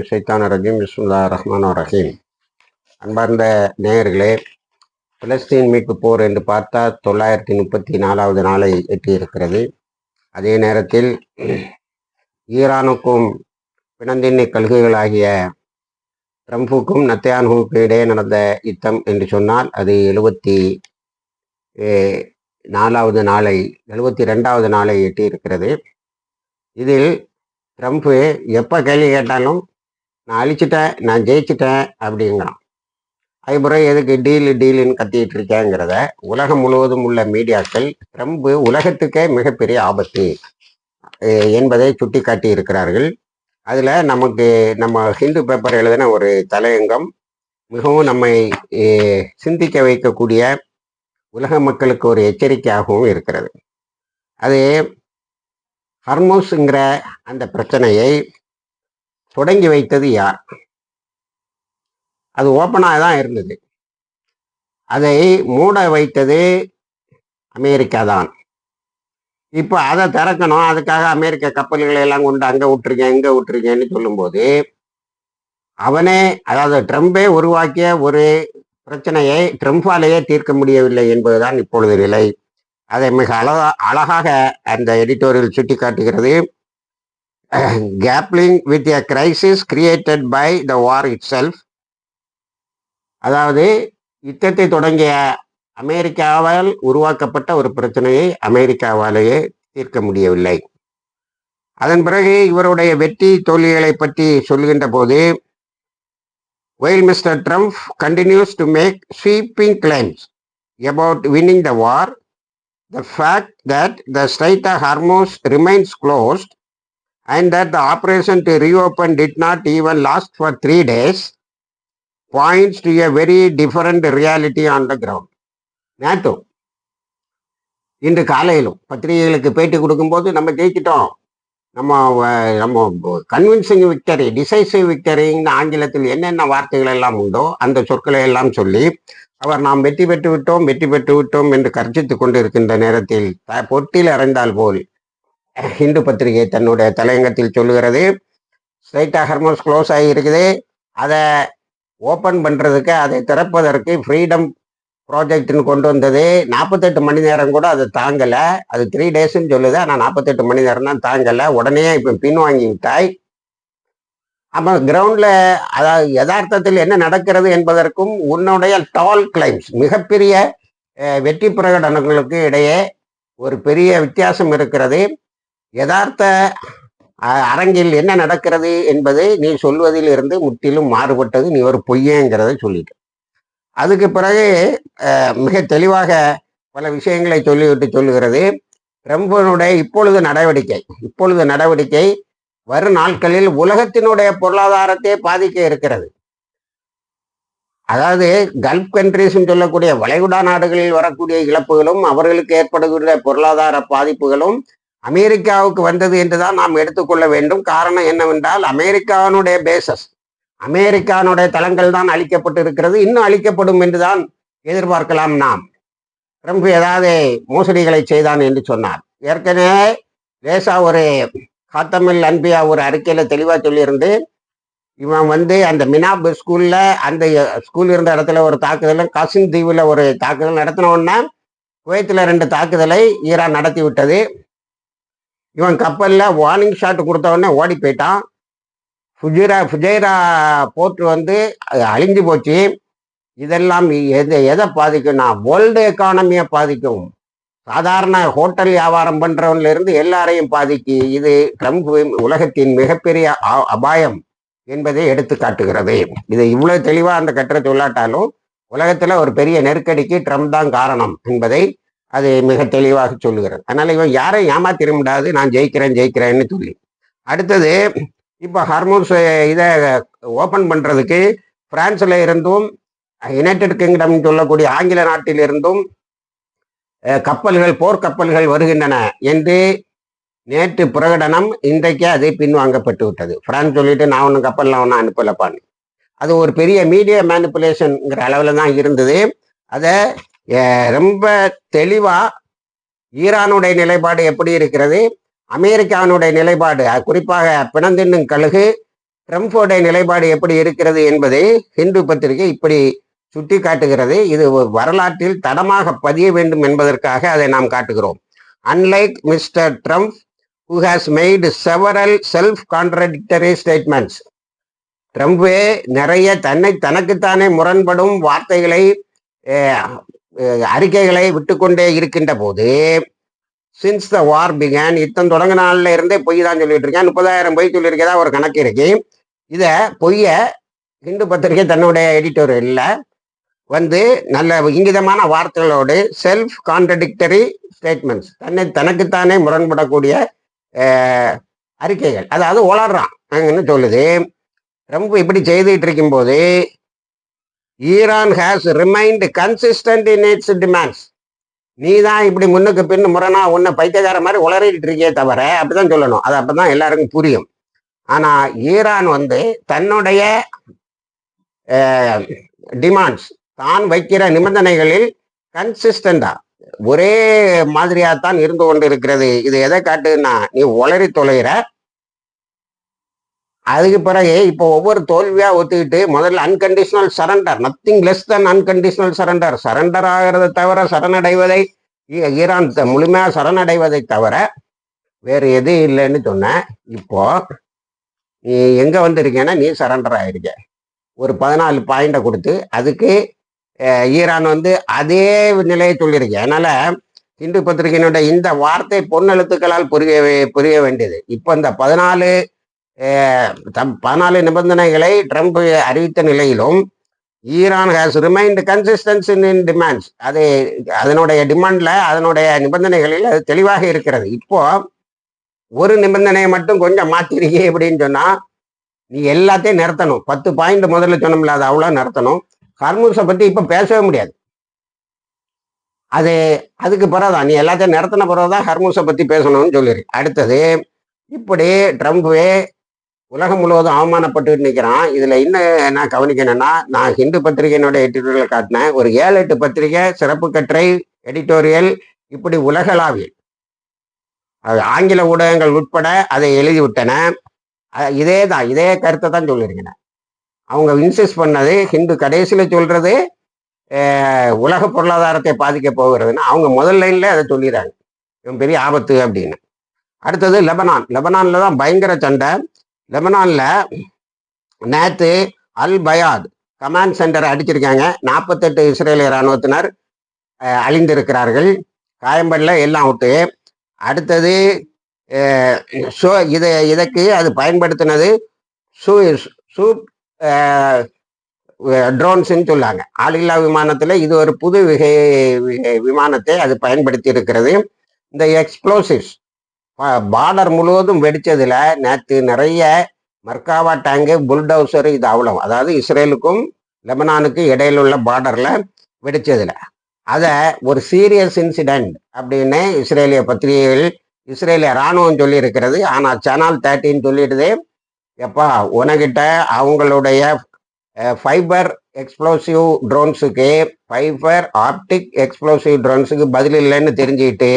ஷைத்தான ரஜீம் பிஸ்மில்லாஹிர் ரஹ்மானிர் ரஹீம். அன்பார்ந்த நேயர்களே, பலஸ்தீன் மீட்பு போர் என்று பார்த்தால் 934வது நாளை எட்டியிருக்கிறது. அதே நேரத்தில் ஈரானுக்கும் பிணந்திண்ணை கழுகுகளாகிய ட்ரம்புக்கும் நத்தயான்ஹுவுக்கும் இடையே நடந்த யுத்தம் என்று சொன்னால் அது 74வது நாளை 72வது நாளை எட்டியிருக்கிறது. இதில் ட்ரம்ப்பு எப்போ கேள்வி கேட்டாலும் நான் அழிச்சிட்டேன், நான் ஜெயிச்சிட்டேன் அப்படிங்கிறான். அதுபுறம் எதுக்கு டீலுன்னு கத்திட்டு இருக்கேங்கிறத உலகம் முழுவதும் உள்ள மீடியாக்கள் ட்ரம்ப் உலகத்துக்கே மிகப்பெரிய ஆபத்து என்பதை சுட்டி காட்டி இருக்கிறார்கள். அதில் நம்ம ஹிந்து பேப்பர் எழுதின ஒரு தலையங்கம் மிகவும் நம்மை சிந்திக்க வைக்கக்கூடிய உலக மக்களுக்கு ஒரு எச்சரிக்கையாகவும் இருக்கிறது. அது ஹர்மூஸ்ங்கிற அந்த பிரச்சனையை தொடங்கி வைத்தது யார்? அது ஓப்பனாக தான் இருந்தது. அதை மூட வைத்தது அமெரிக்கா தான். இப்போ அதை திறக்கணும், அதுக்காக அமெரிக்க கப்பல்களை எல்லாம் கொண்டு அங்கே விட்டுருக்கேன் இங்கே விட்டுருக்கேன்னு சொல்லும்போது அவனே, அதாவது ட்ரம்பே உருவாக்கிய ஒரு பிரச்சனையை ட்ரம்பாலேயே தீர்க்க முடியவில்லை என்பதுதான் இப்பொழுது நிலை. அதை மிக அழகாக அந்த எடிட்டோரியல் சுட்டி காட்டுகிறது. Grappling with a crisis created by the war itself. அதாவது யுத்தத்தை தொடங்கிய அமெரிக்காவால் உருவாக்கப்பட்ட ஒரு பிரச்சனையை அமெரிக்காவாலேயே தீர்க்க முடியவில்லை. அதன் பிறகு இவருடைய வெற்றி தோல்விகளை பற்றி சொல்கின்ற போது, while Mr. Trump continues to make sweeping claims about winning the war, the fact that the Strait of Hormuz remains closed and that the operation to reopen did not even last for 3 days points to a very different reality on the ground. NATO இன்று காலையிலும் பத்திரிகைகளுக்கு பேட்டி கொடுக்கும்போது நம்ம ஜெயிச்சிட்டோம், நம்ம convincing victory, decisive விக்டரின்னு ஆங்கிலத்தில் என்னென்ன வார்த்தைகள் எல்லாம் உண்டோ அந்த சொற்களை எல்லாம் சொல்லி அவர் நாம் வெற்றி பெற்று விட்டோம் என்று கர்ஜித்து கொண்டு இருக்கின்ற நேரத்தில் பொட்டில் அறைந்தால் போல் ஹிந்து பத்திரிகை தன்னுடைய தலையங்கத்தில் சொல்லுகிறது, ஸ்ட்ரைட் ஆஃப் ஹார்மஸ் க்ளோஸ் ஆகி இருக்குது, அதை ஓப்பன் பண்ணுறதுக்கு, அதை திறப்பதற்கு ஃப்ரீடம் ப்ராஜெக்ட்னு கொண்டு வந்தது. 48 மணி நேரம் கூட அது தாங்கலை. அது 3 டேஸ்ன்னு சொல்லுது, ஆனால் 48 மணி நேரம் தான் தாங்கலை. உடனே இப்போ பின்வாங்கி விட்டாய். அப்போ கிரவுண்டில், அதாவது யதார்த்தத்தில் என்ன நடக்கிறது என்பதற்கும் உன்னுடைய டால் கிளைம்ஸ், மிகப்பெரிய வெற்றி பிரகடனங்களுக்கு இடையே ஒரு பெரிய வித்தியாசம் இருக்கிறது. யதார்த்த அரங்கில் என்ன நடக்கிறது என்பது நீ சொல்வதில் இருந்து முற்றிலும் மாறுபட்டது, நீ ஒரு பொய்யங்கிறத சொல்லிட்டு அதுக்கு பிறகு மிக தெளிவாக பல விஷயங்களை சொல்லிவிட்டு சொல்லுகிறது. ட்ரம்பினுடைய இப்பொழுது நடவடிக்கை வரும் நாட்களில் உலகத்தினுடைய பொருளாதாரத்தை பாதிக்க இருக்கிறது. அதாவது கல்ஃப் கண்ட்ரிஸ்ன்னு சொல்லக்கூடிய வளைகுடா நாடுகளில் வரக்கூடிய இழப்புகளும் அவர்களுக்கு ஏற்படக்கூடிய பொருளாதார பாதிப்புகளும் அமெரிக்காவுக்கு வந்தது என்றுதான் நாம் எடுத்துக்கொள்ள வேண்டும். காரணம் என்னவென்றால் அமெரிக்கானுடைய பேசஸ், அமெரிக்கானுடைய தளங்கள் தான் அழிக்கப்பட்டு இருக்கிறது, இன்னும் அழிக்கப்படும் என்றுதான் எதிர்பார்க்கலாம். நாம் ட்ரம்ப் ஏதாவது மோசடிகளை செய்தான் என்று சொன்னார். ஏற்கனவே லேசா ஒரு காத்தமில் அன்பியா ஒரு அறிக்கையில தெளிவா சொல்லியிருந்து, இவன் அந்த மினாப் ஸ்கூல்ல, அந்த ஸ்கூல் இருந்த இடத்துல ஒரு தாக்குதலும், கசின் தீவுல ஒரு தாக்குதல் நடத்தினோன்னா குவைத்தில் 2 தாக்குதலை ஈரான் நடத்தி விட்டது. இவன் கப்பல்ல வார்னிங் ஷாட் கொடுத்தவொடனே ஓடி போயிட்டான். ஃபுஜைரா போர்ட் அழிஞ்சு போச்சு. இதெல்லாம் எதை பாதிக்கும்னா வேர்ல்டு எக்கானமியை பாதிக்கும். சாதாரண ஹோட்டல் வியாபாரம் பண்றவன்ல இருந்து எல்லாரையும் பாதிக்கு. இது ட்ரம்ப் உலகத்தின் மிகப்பெரிய அபாயம் என்பதை எடுத்து காட்டுகிறது. இது இவ்வளவு தெளிவா அந்த கட்டுரை சொல்லாட்டாலும் உலகத்துல ஒரு பெரிய நெருக்கடிக்கு ட்ரம்ப் தான் காரணம் என்பதை அது மிக தெளிவாக சொல்லுகிறது. அதனால இவன் யாரையும் ஏமாத்திர முடியாது, நான் ஜெயிக்கிறேன்னு சொல்லி. அடுத்தது, இப்போ ஹார்மோன்ஸ் இதை ஓப்பன் பண்றதுக்கு பிரான்ஸ்ல இருந்தும் யுனைடெட் கிங்டம் சொல்லக்கூடிய ஆங்கில நாட்டில் இருந்தும் போர்க்கப்பல்கள் வருகின்றன என்று நேற்று பிரகடனம். இன்றைக்கு அது பின்வாங்கப்பட்டு விட்டது. பிரான்ஸ் சொல்லிட்டு நான் ஒன்றும் கப்பல்லாம் ஒன்றும் அனுப்பலப்பான்னு. அது ஒரு பெரிய மீடியா மேனிப்புலேஷன்ங்கிற அளவில் தான் இருந்தது. அதை ரொம்ப தெளிவா ஈரானுடைய நிலைப்பாடு எப்படி இருக்கிறது, அமெரிக்காவினுடைய நிலைப்பாடு, குறிப்பாக பிணந்தின்னும் கழுகு ட்ரம்ப்போடைய நிலைப்பாடு எப்படி இருக்கிறது என்பதை ஹிந்து பத்திரிகை இப்படி சுட்டி காட்டுகிறது. இது வரலாற்றில் தடமாக பதிய வேண்டும் என்பதற்காக அதை நாம் காட்டுகிறோம். Unlike mister Trump who has made several self-contradictory statements. ட்ரம்ப்பே நிறைய தனக்குத்தானே முரண்படும் வார்த்தைகளை அறிக்கைகளை விட்டுக்கொண்டே இருக்கின்ற போது, சின்ஸ் த வார் பிகான், யுத்தம் தொடங்கின நாள்ல இருந்தே பொய் தான் சொல்லிட்டு இருக்கேன். 30,000 பொய் சொல்லியிருக்கதா ஒரு கணக்கு இருக்கு. இத பொய்ய ஹிந்து பத்திரிகை தன்னுடைய எடிட்டோரியல்ல நல்ல இங்கிதமான வார்த்தைகளோடு செல்ஃப் கான்ட்ரடிக்டரி ஸ்டேட்மெண்ட்ஸ், தனக்குத்தானே முரண்படக்கூடிய அறிக்கைகள், அதாவது உளறான் சொல்லுது. ட்ரம்ப் இப்படி செய்துட்டு இருக்கும் போது, Iran has remind consistent in it's demands. நீ தான் இப்படி முன்னுக்கு பின்னு முரணா உன்னை பைத்தியக்கார மாதிரி உளறிட்டு இருக்கே தவிர, அப்படிதான் சொல்லணும். அது அப்பதான் எல்லாருக்கும் புரியும். ஆனா ஈரான் தன்னுடைய டிமாண்ட்ஸ், தான் வைக்கிற நிபந்தனைகளில் கன்சிஸ்டண்டா ஒரே மாதிரியாத்தான் இருந்து கொண்டு இருக்கிறது. இது எதை காட்டுன்னா, நீ உளறி தொலைகிற. அதுக்கு பிறகு இப்போ ஒவ்வொரு தோல்வியா ஒத்துக்கிட்டு முதல்ல unconditional surrender, nothing less than unconditional surrender, surrender ஆகிறத தவிர சரணடைவதை, ஈரான் முழுமையா சரணடைவதை தவிர வேறு எது இல்லைன்னு சொன்ன. இப்போ நீ எங்க வந்திருக்கேன்னா, நீ சரண்டர் ஆயிருக்க. ஒரு 14 பாயிண்டை கொடுத்து அதுக்கு ஈரான் அதே நிலையை சொல்லியிருக்கேன். அதனால இந்து பத்திரிகையினுடைய இந்த வார்த்தை பொன்னெழுத்துக்களால் புரிய வேண்டியது. இப்போ இந்த 14 நிபந்தனைகளை ட்ரம்ப் அறிவித்த நிலையிலும் Iran has remind consistence in demands, அது அதனுடைய டிமாண்ட்ல, அதனுடைய நிபந்தனைகளில் அது தெளிவாக இருக்கிறது. இப்போ ஒரு நிபந்தனையை மட்டும் கொஞ்சம் மாத்திருக்கே அப்படின்னு சொன்னா, நீ எல்லாத்தையும் நிறுத்தணும். 10 பாயிண்ட் முதல்ல சொன்னோம்ல, அது அவ்வளோ நிறுத்தணும். ஹர்முஸை பத்தி இப்ப பேசவே முடியாது. அதுக்கு பிறகுதான் நீ எல்லாத்தையும் நிறுத்தின பிறகுதான் ஹர்முஸை பத்தி பேசணும்னு சொல்லிரு. அடுத்தது, இப்படி ட்ரம்ப்பே உலகம் முழுவதும் அவமானப்பட்டு நிற்கிறான். இதுல இன்னும் நான் கவனிக்கணும்னா, நான் ஹிந்து பத்திரிகையினுடைய எடிட்டோரியல் காட்டினேன். ஒரு 7-8 பத்திரிகை சிறப்பு கட்டுரை, எடிட்டோரியல், இப்படி உலகளாவியல் ஆங்கில ஊடகங்கள் உட்பட அதை எழுதிவிட்டன. இதே கருத்தை தான் சொல்லியிருக்கேன். அவங்க இன்சிஸ்ட் பண்ணது, ஹிந்து கடைசியில சொல்றது உலக பொருளாதாரத்தை பாதிக்க போகிறதுன்னு அவங்க முதல் லைன்ல அதை சொல்லிடுறாங்க, இவன் பெரிய ஆபத்து அப்படின்னு. அடுத்தது லெபனான்ல தான் பயங்கர சண்டை. லெபனான்ல நேத்து அல் பயாத் கமாண்ட் சென்டரை அடிச்சிருக்காங்க. 48 இஸ்ரேலிய இராணுவத்தினர் அழிந்திருக்கிறார்கள், காயம்படல, எல்லாம் விட்டு. அடுத்தது இதற்கு அது பயன்படுத்தினது ட்ரோன்ஸ்ன்னு சொல்லாங்க. ஆளில்லா விமானத்துல இது ஒரு புது விமானத்தை அது பயன்படுத்தி இருக்கிறது. இந்த எக்ஸ்ப்ளோசிவ்ஸ் பார்டர் முழுவதும் வெடிச்சதுல நேற்று நிறைய மர்காவா டேங்கு, புல்டவுசர், இது அவ்வளவு, அதாவது இஸ்ரேலுக்கும் லெபனானுக்கும் இடையில உள்ள பார்டர்ல வெடிச்சதுல அதை ஒரு சீரியஸ் இன்சிடென்ட் அப்படின்னு இஸ்ரேலிய பத்திரிகைகள், இஸ்ரேலிய இராணுவம் சொல்லி இருக்கிறது. ஆனா சேனல் 13 சொல்லிடுது, எப்பா உனகிட்ட அவங்களுடைய ஃபைபர் எக்ஸ்ப்ளோசிவ் ட்ரோன்ஸுக்கு, ஃபைபர் ஆப்டிக் எக்ஸ்ப்ளோசிவ் ட்ரோன்ஸுக்கு பதில் இல்லைன்னு தெரிஞ்சுக்கிட்டு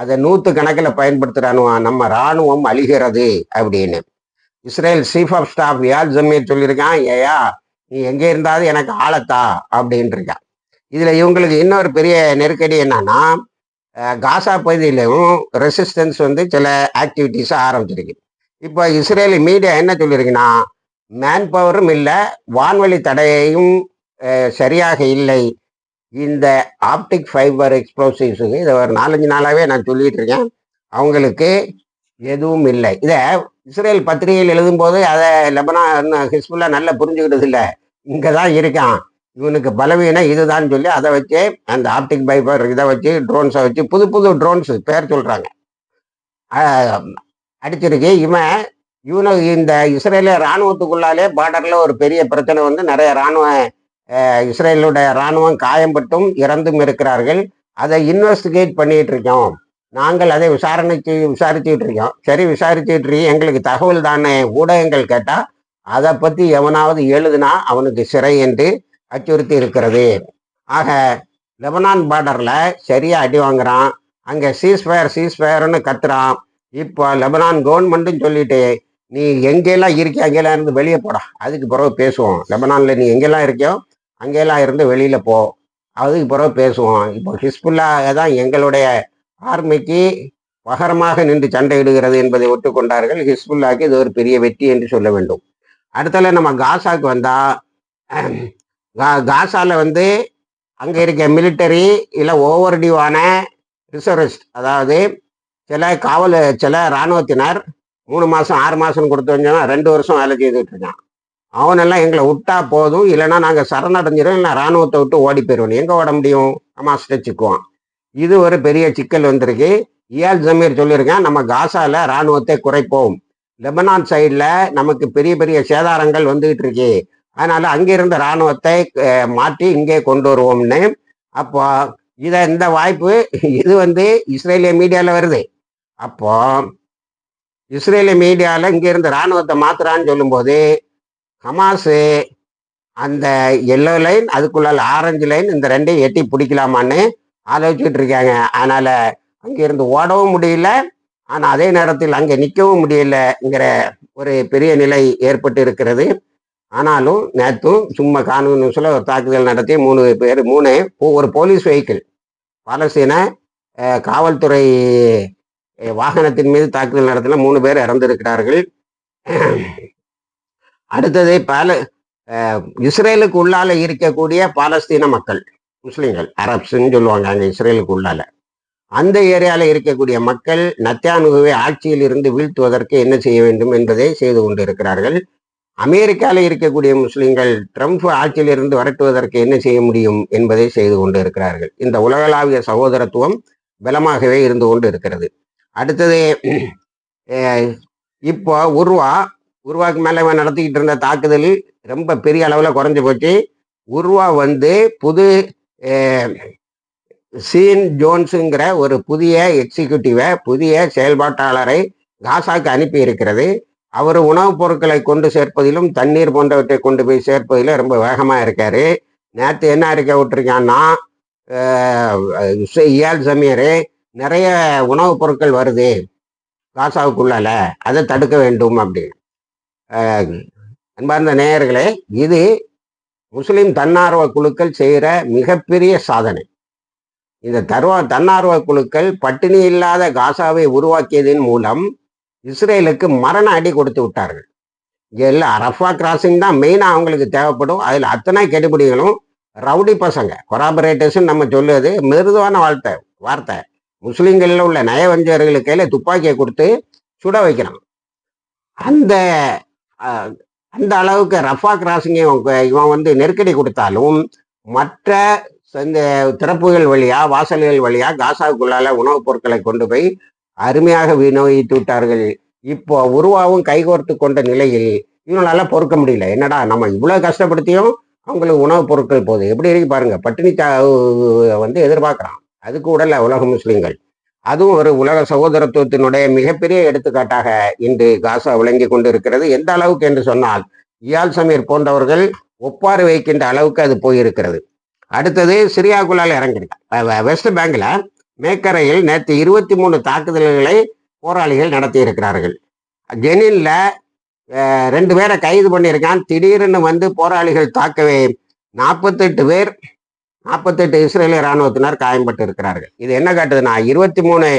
அதை 100 கணக்கில் பயன்படுத்துறானுவான். நம்ம இராணுவம் அழிகிறது அப்படின்னு இஸ்ரேல் சீஃப் ஆஃப் ஸ்டாஃப் யால் ஜமீர் சொல்லியிருக்கான். ஏயா நீ எங்கே இருந்தாலும் எனக்கு ஆளத்தா அப்படின்னு இருக்கான். இதுல இவங்களுக்கு இன்னொரு பெரிய நெருக்கடி என்னன்னா, காசா பகுதியிலும் ரெசிஸ்டன்ஸ் சில ஆக்டிவிட்டிஸை ஆரம்பிச்சிருக்கு. இப்போ இஸ்ரேலி மீடியா என்ன சொல்லியிருக்குன்னா, மேன் பவரும் இல்லை, வான்வழி தடையும் சரியாக இல்லை. இந்த ஆப்டிக் ஃபைபர் எக்ஸ்ப்ளோசிவ்ஸுக்கு இதை ஒரு 4-5 நாளாவே நான் சொல்லிட்டு இருக்கேன், அவங்களுக்கு எதுவும் இல்லை. இதை இஸ்ரேல் பத்திரிகையில் எழுதும் போது அதை லெபனான் ஹிஸ்புல்லா நல்லா புரிஞ்சுக்கிட்டது இல்லை. இங்கதான் இருக்கான், இவனுக்கு பலவீனம் இதுதான் சொல்லி அதை வச்சு அந்த ஆப்டிக் ஃபைபர் இதை வச்சு ட்ரோன்ஸை வச்சு புது ட்ரோன்ஸ் பேர் சொல்றாங்க அடிச்சிருக்கு. இவனுக்கு இந்த இஸ்ரேலிய இராணுவத்துக்குள்ளாலே பார்டர்ல ஒரு பெரிய பிரச்சனை நிறைய இஸ்ரேலுடைய இராணுவம் காயம்பட்டும் இறந்தும் இருக்கிறார்கள். அதை இன்வெஸ்டிகேட் பண்ணிட்டு இருக்கோம், நாங்கள் அதை விசாரிச்சுட்டு இருக்கோம். சரி, விசாரிச்சுட்டு இருக்கோம், எங்களுக்கு தகவல் தானே ஊடகங்கள் கேட்டா அதை பத்தி எவனாவது எழுதுனா அவனுக்கு சிறை என்று அச்சுறுத்தி இருக்கிறது. ஆக லெபனான் பார்டர்ல சரியா அடி வாங்குறான், அங்க சீஸ்ஃபயர்னு கத்துறான். இப்போ லெபனான் கவர்மெண்ட்டும் சொல்லிட்டு நீ எங்கெல்லாம் இருக்கியோ அங்கெல்லாம் இருந்து வெளியே போடா, அதுக்கு பிறகு பேசுவோம். லெபனான்ல நீ எங்கெல்லாம் இருக்கியோ அங்கெல்லாம் இருந்து வெளியில போ, அதுக்கு பிறகு பேசுவோம். இப்போ ஹிஸ்புல்லா தான் எங்களுடைய ஆர்மிக்கு பகரமாக நின்று சண்டையிடுகிறது என்பதை ஒத்துக்கொண்டார்கள். ஹிஸ்புல்லாக்கு இது ஒரு பெரிய வெற்றி என்று சொல்ல வேண்டும். அடுத்தல நம்ம காசாக்கு வந்தா, காசால வந்து அங்க இருக்க மிலிட்டரி இல்ல ஓவர் டியூவான ரிசர்விஸ்ட், அதாவது சில இராணுவத்தினர் 3 மாசம் 6 மாசம் கொடுத்து வந்தோம்னா 2 வருஷம் வேலை செய்துட்டு இருக்கான். அவனெல்லாம் எங்களை விட்டா போதும், இல்லைன்னா நாங்க சரணடைஞ்சிடும், இல்லை இராணுவத்தை விட்டு ஓடி போயிடுவோம். எங்க ஓட முடியும்? ஹமாஸ்ட சிக்குவான். இது ஒரு பெரிய சிக்கல் வந்திருக்கு. இயால் ஜமீர் சொல்லியிருக்கேன், நம்ம காசால இராணுவத்தை குறைப்போம், லெபனான் சைட்ல நமக்கு பெரிய பெரிய சேதாரங்கள் வந்துகிட்டு இருக்கு, அதனால அங்கிருந்த இராணுவத்தை மாற்றி இங்கே கொண்டு வருவோம்னு. அப்போ இந்த வாய்ப்பு இது வந்து இஸ்ரேலிய மீடியால வருது. அப்போ இஸ்ரேலிய மீடியால இங்க இருந்து இராணுவத்தை மாத்துறான்னு சொல்லும்போது ஹமாஸ் அந்த எல்லோ லைன் அதுக்குள்ள ஆரஞ்சு லைன் இந்த ரெண்டையும் எட்டி பிடிக்கலாமான்னு ஆலோசிச்சுட்டு இருக்காங்க. அதனால அங்கிருந்து ஓடவும் முடியல, ஆனா அதே நேரத்தில் அங்கே நிற்கவும் முடியலங்கிற ஒரு பெரிய நிலை ஏற்பட்டு இருக்கிறது. ஆனாலும் நேற்றும் சும்மா காணும் நியூஸ்ல ஒரு தாக்குதல் நடத்தி 3 பேர் ஒரு போலீஸ் வெஹிக்கிள், பாலஸ்தீன காவல்துறை வாகனத்தின் மீது தாக்குதல் நடத்தின 3 பேர் இறந்திருக்கிறார்கள். அடுத்தது இஸ்ரேலுக்கு உள்ளால இருக்கக்கூடிய பாலஸ்தீன மக்கள், முஸ்லிம்கள், அரப்ஸ்ன்னு சொல்லுவாங்க அங்க இஸ்ரேலுக்கு உள்ளால, அந்த ஏரியால இருக்கக்கூடிய மக்கள் நத்தியானுகுவை ஆட்சியில் இருந்து வீழ்த்துவதற்கு என்ன செய்ய வேண்டும் என்பதை செய்து கொண்டு இருக்கிறார்கள். அமெரிக்காவில் இருக்கக்கூடிய முஸ்லிம்கள் ட்ரம்ப் ஆட்சியில் இருந்து வரட்டுவதற்கு என்ன செய்ய முடியும் என்பதை செய்து கொண்டு இருக்கிறார்கள். இந்த உலகளாவிய சகோதரத்துவம் பலமாகவே இருந்து கொண்டு இருக்கிறது. அடுத்தது இப்போ உருவாக்கு மேல நடத்திக்கிட்டு இருந்த தாக்குதல் ரொம்ப பெரிய அளவுல குறைஞ்சு போச்சு. உருவா வந்து புது சீன் ஜோன்ஸுங்கிற ஒரு புதிய எக்ஸிக்யூட்டிவை, புதிய செயல்பாட்டாளரை காசாக்கு அனுப்பி இருக்கிறது. அவர் உணவுப் பொருட்களை கொண்டு சேர்ப்பதிலும் தண்ணீர் போன்றவற்றை கொண்டு போய் சேர்ப்பதிலும் ரொம்ப வேகமா இருக்காரு. நேற்று என்ன அறிக்கை விட்டுருக்கான்னா, இயால் ஜமீர் நிறைய உணவுப் பொருட்கள் வருது காசாவுக்குள்ளால, அதை தடுக்க வேண்டும் அப்படின்னு. அன்பார்ந்த நேயர்களே, இது முஸ்லிம் தன்னார்வ குழுக்கள் செய்கிற மிகப்பெரிய சாதனை. இந்த தன்னார்வ குழுக்கள் பட்டினி இல்லாத காசாவை உருவாக்கியதன் மூலம் இஸ்ரேலுக்கு மரண அடி கொடுத்து விட்டார்கள். எல்லாம் ரஃபா கிராசிங் தான் மெயினாக அவங்களுக்கு தேவைப்படும். அதில் அத்தனை கெடுபிடிகளும் ரவுடி பசங்க, கொராபரேட்டர்ஸ் நம்ம சொல்லுவது மிருதுவான வார்த்தை. முஸ்லிம்களில் உள்ள நயவஞ்சகர்களுக்கு கையில் துப்பாக்கியை கொடுத்து சுட வைக்கிறான். அந்த அந்த அளவுக்கு ரஃபா கிராசிங்கை இவன் வந்து நெருக்கடி கொடுத்தாலும் மற்ற இந்த திறப்புகள் வழியா, வாசல்கள் வழியா காசாவுக்குள்ளால உணவுப் பொருட்களை கொண்டு போய் அருமையாக விநியோகித்து விட்டார்கள். இப்போ உருவாவும் கைகோர்த்து கொண்ட நிலையில் இவங்களால பொறுக்க முடியல. என்னடா நம்ம இவ்வளவு கஷ்டப்படுத்தியும் அவங்களுக்கு உணவுப் பொருட்கள் போகுது, எப்படி இருக்கு பாருங்க, பட்டினி வந்து எதிர்பார்க்கிறான். அதுக்கு உடல உலக முஸ்லிம்கள். அதுவும் ஒரு உலக சகோதரத்துவத்தினுடைய மிகப்பெரிய எடுத்துக்காட்டாக இன்று காசா விளங்கி கொண்டு இருக்கிறது. எந்த அளவுக்கு என்று சொன்னால் இயால் ஜமீர் போன்றவர்கள் ஒப்பாறு வைக்கின்ற அளவுக்கு அது போயிருக்கிறது. அடுத்தது சிரியாக்குள்ளால் இறங்கிருக்கு. வெஸ்ட் பேங்க்ல மேக்கரையில் நேற்று 23 தாக்குதல்களை போராளிகள் நடத்தி இருக்கிறார்கள். ஜெனின்ல 2 பேரை கைது பண்ணியிருக்கான். திடீர்னு வந்து போராளிகள் தாக்கவே 48 இஸ்ரேலிய இராணுவத்தினர் காயம்பட்டு இருக்கிறார்கள். இது என்ன காட்டுதுன்னா, 23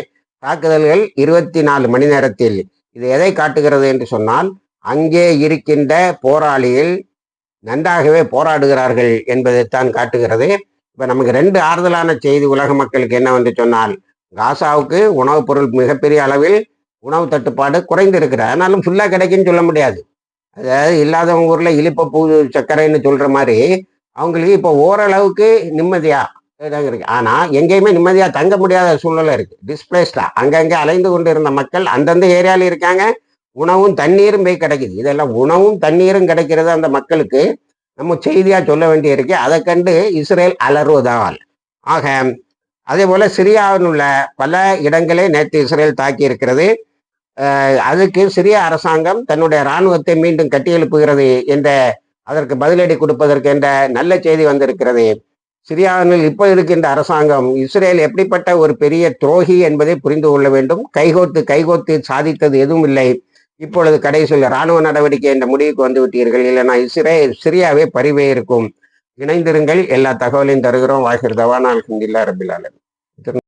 தாக்குதல்கள் 24 மணி நேரத்தில். இது எதை காட்டுகிறது என்று சொன்னால், அங்கே இருக்கின்ற போராளிகள் நன்றாகவே போராடுகிறார்கள் என்பதைத்தான் காட்டுகிறது. இப்ப நமக்கு 2 ஆறுதலான செய்தி உலக மக்களுக்கு என்னவென்று சொன்னால், காசாவுக்கு உணவுப் பொருள் மிகப்பெரிய அளவில் உணவு தட்டுப்பாடு குறைந்து இருக்கிறது. ஆனாலும் ஃபுல்லா கிடைக்குன்னு சொல்ல முடியாது. அதாவது இல்லாதவங்க ஊர்ல இழிப்ப பூ சர்க்கரைன்னு சொல்ற மாதிரி அவங்களுக்கு இப்போ ஓரளவுக்கு நிம்மதியா இருக்கு. ஆனா எங்கேயுமே நிம்மதியா தங்க முடியாத சூழ்நிலை இருக்கு. டிஸ்பிளேஸ்டா அங்கங்க அலைந்து கொண்டு இருந்த மக்கள் அந்தந்த ஏரியால இருக்காங்க. உணவும் தண்ணீரும் போய் கிடைக்குது. இதெல்லாம் உணவும் தண்ணீரும் கிடைக்கிறது அந்த மக்களுக்கு நம்ம செய்தியா சொல்ல வேண்டிய இருக்கு. அதை கண்டு இஸ்ரேல் அலறுவதால். ஆக அதே போல சிரியாவில் உள்ள பல இடங்களே நேற்று இஸ்ரேல் தாக்கி இருக்கிறது. அதுக்கு சிரிய அரசாங்கம் தன்னுடைய இராணுவத்தை மீண்டும் கட்டியெழுப்புகிறது என்ற, அதற்கு பதிலடி கொடுப்பதற்கு என்ற நல்ல செய்தி வந்திருக்கிறது. சிரியாவில் இப்போ இருக்கின்ற அரசாங்கம் இஸ்ரேல் எப்படிப்பட்ட ஒரு பெரிய துரோகி என்பதை புரிந்து கொள்ள வேண்டும். கைகோத்து சாதித்தது எதுவும் இல்லை. இப்பொழுது கடைசியில் இராணுவ நடவடிக்கை என்ற முடிவுக்கு வந்து விட்டீர்கள், இல்லைனா சிரியாவே பரிவே இருக்கும். இணைந்திருங்கள், எல்லா தகவலையும் தருகிறோம். வாகிர் தவானா அல்ஹம்துலில்லாஹி ரப்பில் ஆலமீன்.